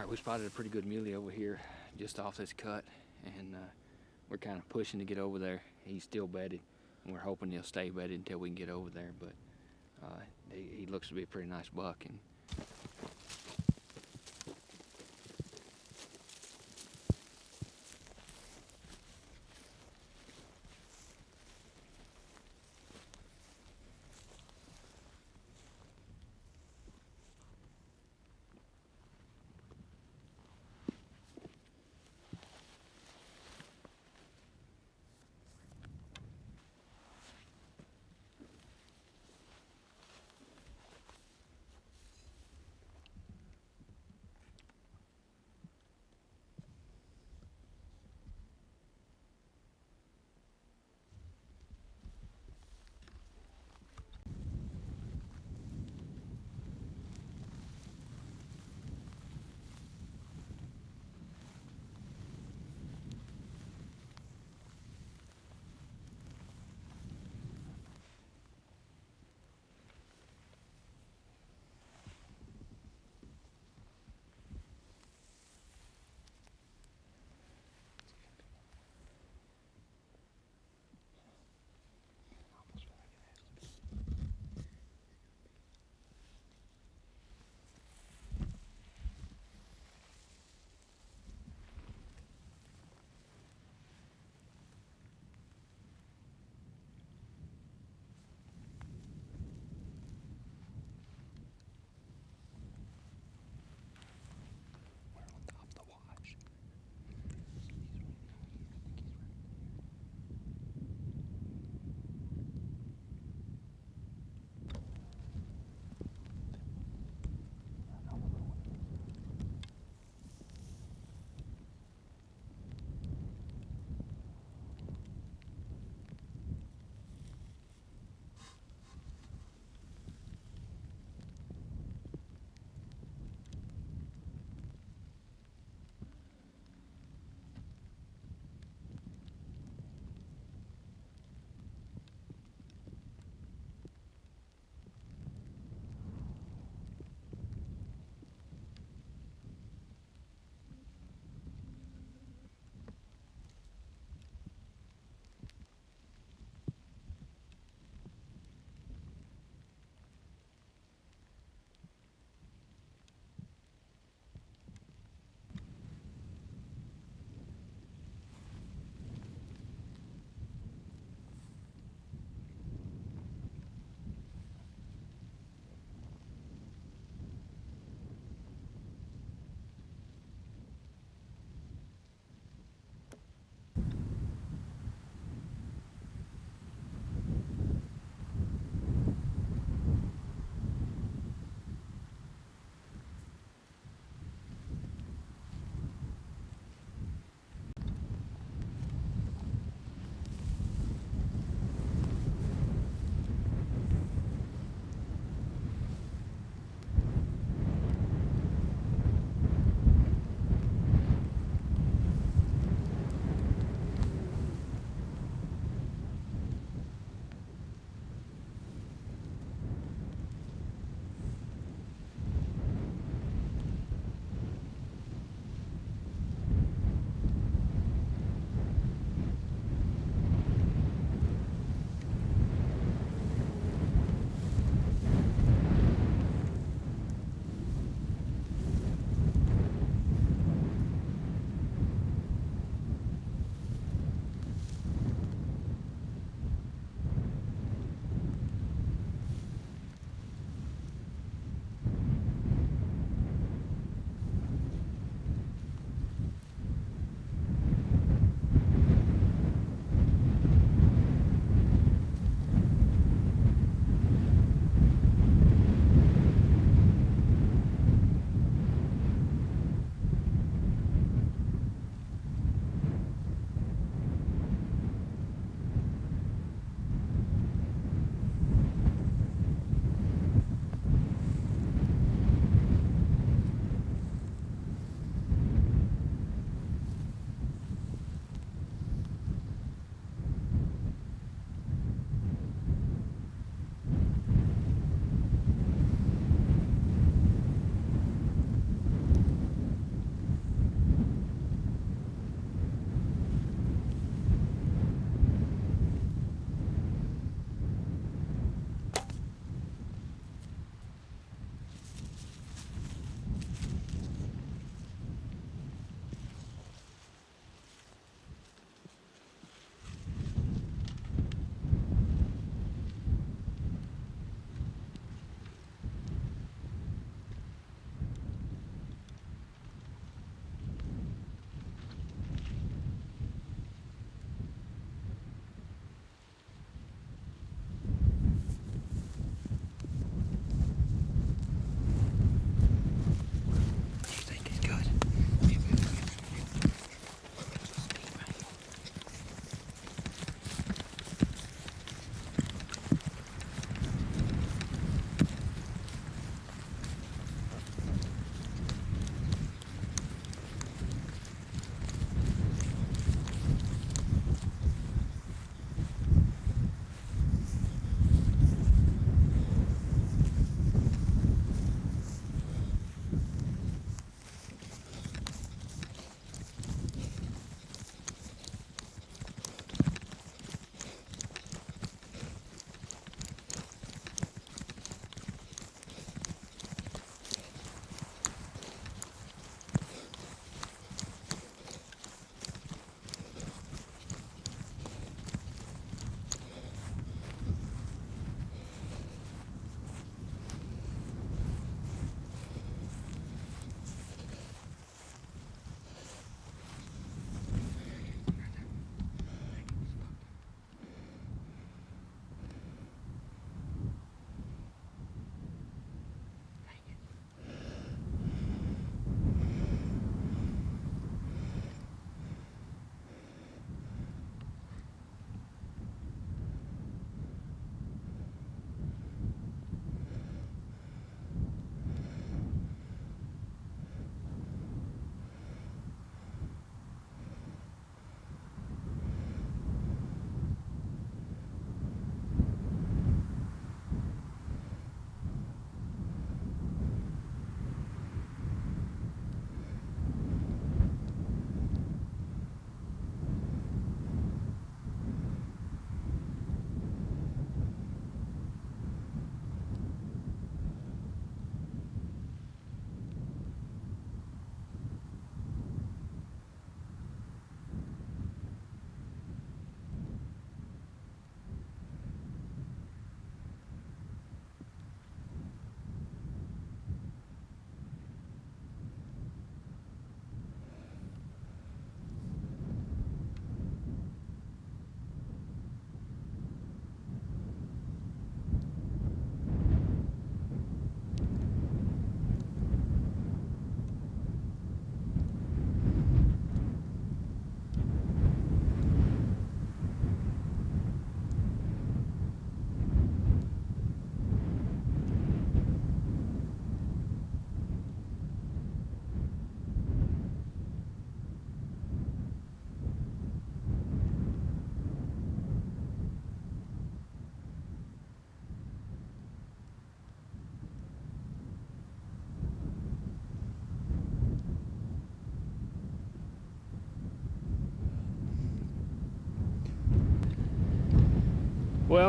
Alright, we spotted a pretty good muley over here just off this cut, and we're kind of pushing to get over there. He's still bedded, and we're hoping he'll stay bedded until we can get over there, but he looks to be a pretty nice buck. And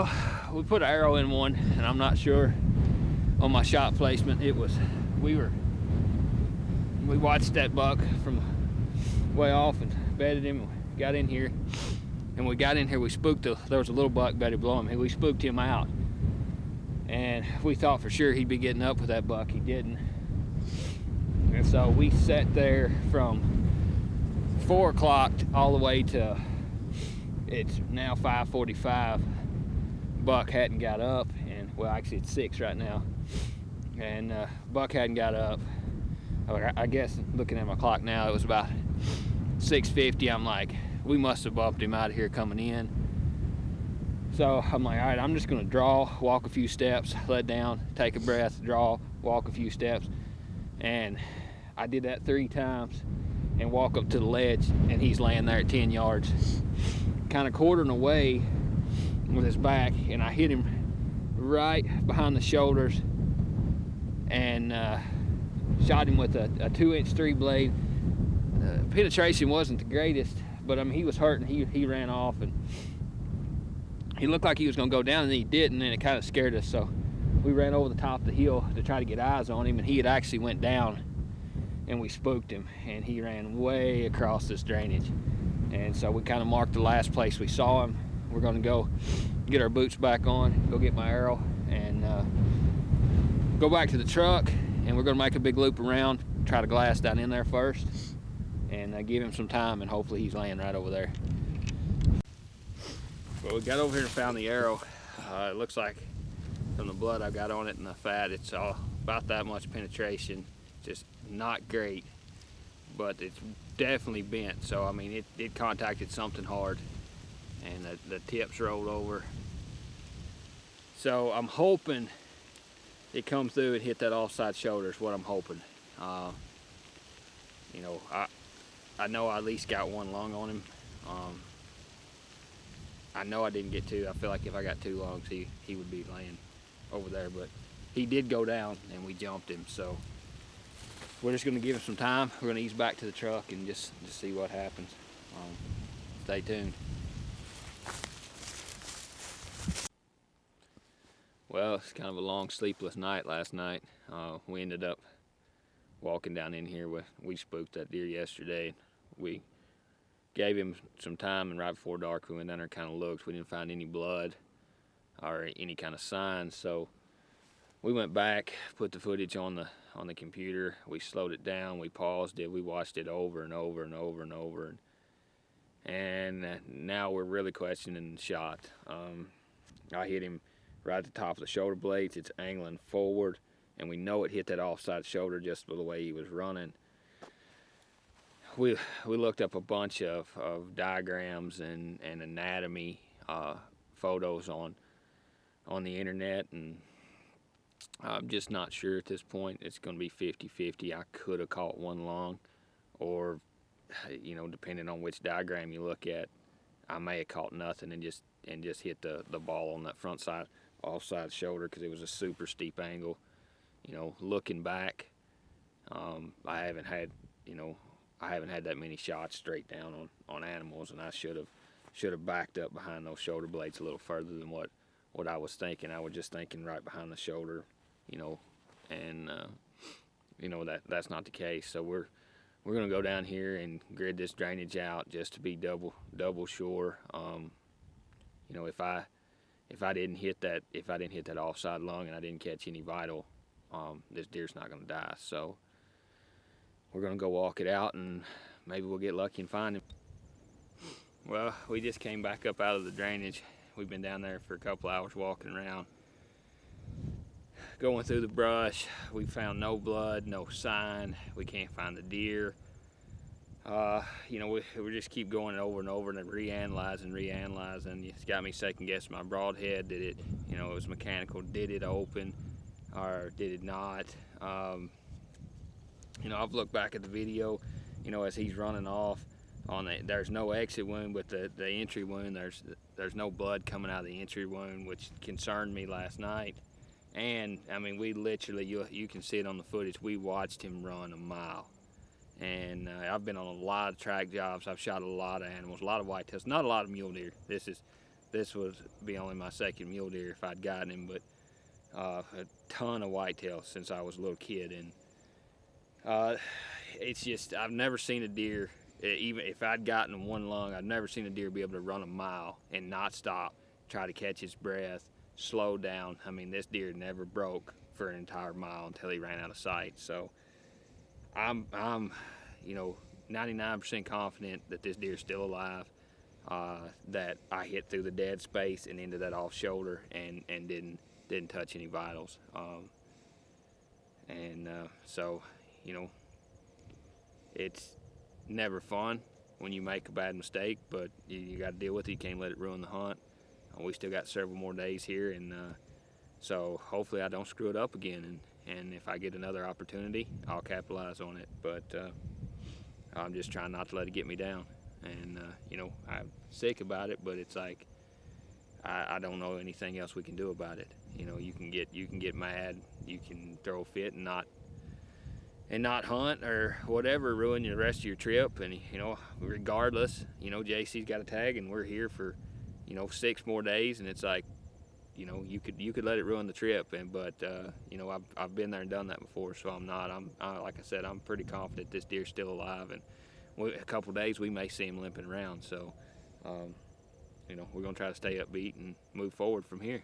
Well, we put an arrow in one, and I'm not sure on my shot placement. We watched that buck from way off and bedded him. Got in here, and we spooked there was a little buck bedded below him, and we spooked him out. And we thought for sure he'd be getting up with that buck. He didn't. And so we sat there from 4 o'clock all the way to, it's now 5:45. Buck hadn't got up, and well, actually it's 6 right now, and buck hadn't got up. I guess looking at my clock now, it was about 6:50. I'm like, we must have bumped him out of here coming in. So I'm like, all right, I'm just gonna draw, walk a few steps, let down, take a breath, draw, walk a few steps. And I did that 3 times and walk up to the ledge, and he's laying there at 10 yards, kind of quartering away with his back, and I hit him right behind the shoulders and shot him with a 2-inch 3 blade. Penetration wasn't the greatest, but I mean, he was hurting. He ran off, and he looked like he was gonna go down, and he didn't, and it kind of scared us. So we ran over the top of the hill to try to get eyes on him, and he had actually went down, and we spooked him, and he ran way across this drainage. And so we kind of marked the last place we saw him. We're gonna go get our boots back on, go get my arrow, and go back to the truck, and we're gonna make a big loop around, try to glass down in there first, and give him some time, and hopefully he's laying right over there. Well, we got over here and found the arrow. It looks like from the blood I've got on it and the fat, it's all about that much penetration. Just not great, but it's definitely bent. So I mean, it contacted something hard, and the tips rolled over. So I'm hoping it come through and hit that offside shoulder is what I'm hoping. You know, I know I at least got 1 lung on him. I know I didn't get 2. I feel like if I got 2 lungs, he would be laying over there, but he did go down, and we jumped him. So we're just gonna give him some time. We're gonna ease back to the truck and just see what happens. Stay tuned. Well, it's kind of a long, sleepless night last night. We ended up walking down in here. We spooked that deer yesterday. We gave him some time, and right before dark, we went down there and kind of looked. We didn't find any blood or any kind of signs, so we went back, put the footage on the computer. We slowed it down. We paused it. We watched it over and over and over and over, and now we're really questioning the shot. I hit him right at the top of the shoulder blades. It's angling forward, and we know it hit that offside shoulder just by the way he was running. We looked up a bunch of diagrams and anatomy photos on the internet, and I'm just not sure at this point. It's going to be 50-50. I could have caught 1 lung, or, you know, depending on which diagram you look at, I may have caught nothing and just hit the ball on that front side offside shoulder, because it was a super steep angle. You know, looking back, I haven't had that many shots straight down on animals, and I should have backed up behind those shoulder blades a little further than what I was thinking. I was just thinking right behind the shoulder, you know, and you know, that's not the case. So we're gonna go down here and grid this drainage out just to be double sure. You know, if I didn't hit that offside lung and I didn't catch any vital, this deer's not gonna die. So we're gonna go walk it out, and maybe we'll get lucky and find him. Well, we just came back up out of the drainage. We've been down there for a couple hours walking around, going through the brush. We found no blood, no sign. We can't find the deer. You know, we just keep going over and over and reanalyzing. It's got me second guessing my broadhead. Did it, you know, it was mechanical. Did it open or did it not? You know, I've looked back at the video, you know, as he's running off. There's no exit wound, but the entry wound, there's no blood coming out of the entry wound, which concerned me last night. And I mean, we literally, you can see it on the footage, we watched him run a mile. And I've been on a lot of track jobs. I've shot a lot of animals, a lot of whitetails, not a lot of mule deer. This this would be only my second mule deer if I'd gotten him, but a ton of whitetails since I was a little kid, and it's just I've never seen a deer. Even if I'd gotten one lung, I've never seen a deer be able to run a mile and not stop, try to catch his breath, slow down. I mean, this deer never broke for an entire mile until he ran out of sight. So I'm 99% confident that this deer's still alive. That I hit through the dead space and into that off shoulder and didn't touch any vitals. So it's never fun when you make a bad mistake, but you got to deal with it. You can't let it ruin the hunt. We still got several more days here, and so hopefully I don't screw it up again. And if I get another opportunity, I'll capitalize on it. But I'm just trying not to let it get me down. And I'm sick about it, but it's like I don't know anything else we can do about it. You can get mad, you can throw a fit and not hunt or whatever, ruin the rest of your trip. And regardless, JC's got a tag, and we're here for 6 more days, and it's like you could let it ruin the trip. But I've been there and done that before, so like I said, I'm pretty confident this deer's still alive, and a couple of days we may see him limping around. So we're gonna try to stay upbeat and move forward from here.